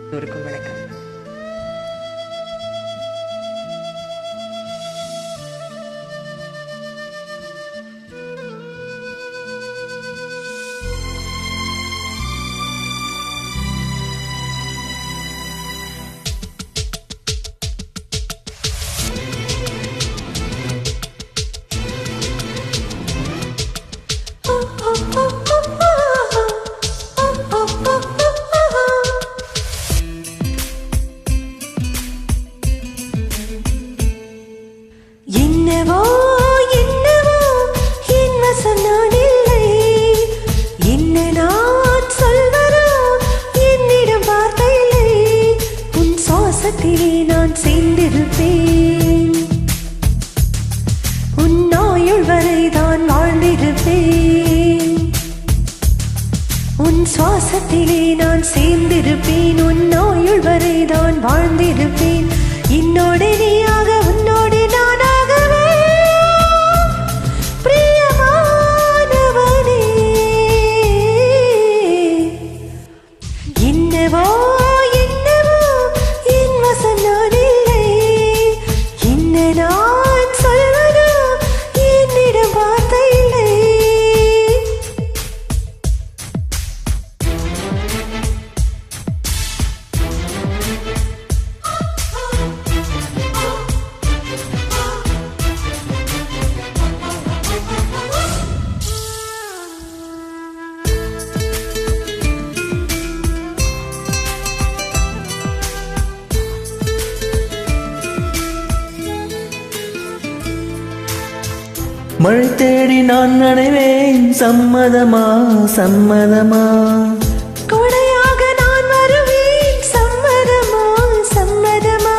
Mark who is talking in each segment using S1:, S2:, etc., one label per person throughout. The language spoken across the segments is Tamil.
S1: எல்லோருக்கும் வணக்கம்.
S2: என்னவோ என்னவோ என் வசம் நான் இல்லை, என்ன நான் சொல்வதோ என்னிடம் வார்த்தை இல்லை. உன் சுவாசத்திலே நான் சேர்ந்திருப்பேன், உன் ஆயுள் வரை தான் வாழ்ந்திருப்பேன். உன் சுவாசத்திலே நான் சேர்ந்திருப்பேன், உன் ஆயுள் வரை தான் வாழ்ந்திருப்பேன். என்னோடு நீயாக உன்னோடு நானாகவே பிரியமானவனே. என்னவோ என்னவோ என் வசம் நான் இல்லை, என்ன நான் சொல்வதோ என்னிடம் வார்த்தை இல்லை.
S3: மழை தேடி நான் நனைவேன், சம்மதமா சம்மதமா?
S2: கொடையாக நான் வருவேன், சம்மதமா சம்மதமா?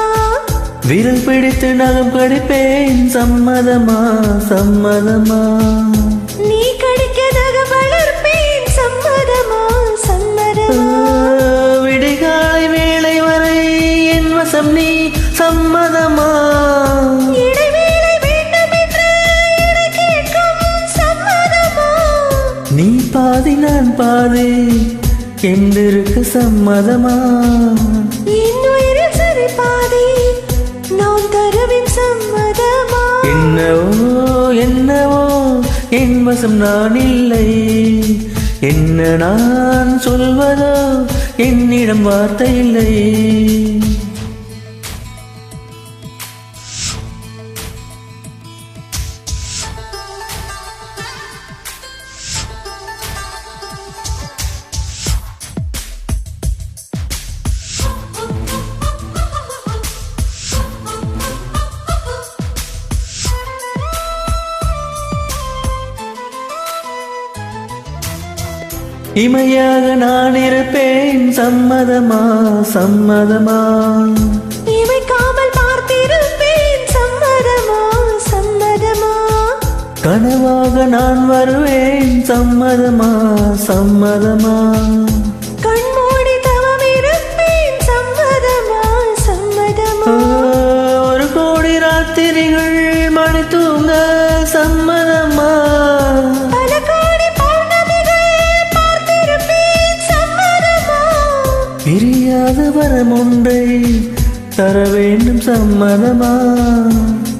S3: விரல் பிடித்து நகம் கடிப்பேன், சம்மதமா சம்மதமா?
S2: நீ கடிக்க நகம் வளர்ப்பேன், சம்மதமா சம்மதமா?
S3: விடிகாலை வேளை வரை என் வசம் நீ, சம்மதமா? நீ பாதி நான் பாதி என்றிருக்கு, சம்மதமா?
S2: என் உயிரில் சரி பாதி நான் தருவேன், சம்மதமா?
S3: என்னவோ என்னவோ என் வசம் நான் இல்லை, என்ன நான் சொல்வதோ என்னிடம் வார்த்தை இல்லை. இமையாக நான் இருப்பேன், சம்மதமா சம்மதமா?
S2: இமைக்காமல் பார்த்திருப்பேன், சம்மதமா சம்மதமா?
S3: கனவாக நான் வருவேன், சம்மதமா சம்மதமா?
S2: கண்மூடி தவம் இருப்பேன், சம்மதமா சம்மதமா?
S3: ஒரு கோடி ராத்திரிகள் மணி தூங்க, சம்மதமா? பிரியாத வரம் ஒன்றை தர வேண்டும், சம்மதமா?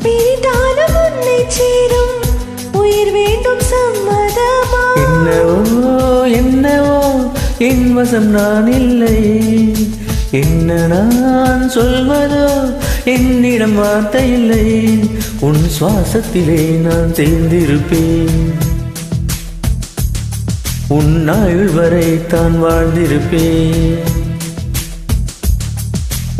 S2: பிரிந்தாலும் உன்னை சேரும் உயிர் வேண்டும், சம்மதமா?
S3: என்னவோ என்னவோ என் வசம் நான் இல்லை, என்ன நான் சொல்வதோ என்னிடம் வார்த்தை இல்லை. உன் சுவாசத்திலே நான் சேர்ந்திருப்பேன், உன் ஆயுள் வரை தான் வாழ்ந்திருப்பேன்.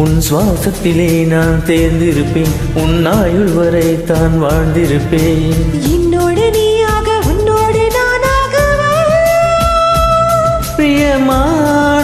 S3: உன் சுவாசத்திலே நான் தேர்ந்திருப்பேன், உன் ஆயுள் வரை தான் வாழ்ந்திருப்பேன்.
S2: என்னோடு நீயாக உன்னோடு நானாகவே
S3: பிரியமானவளே.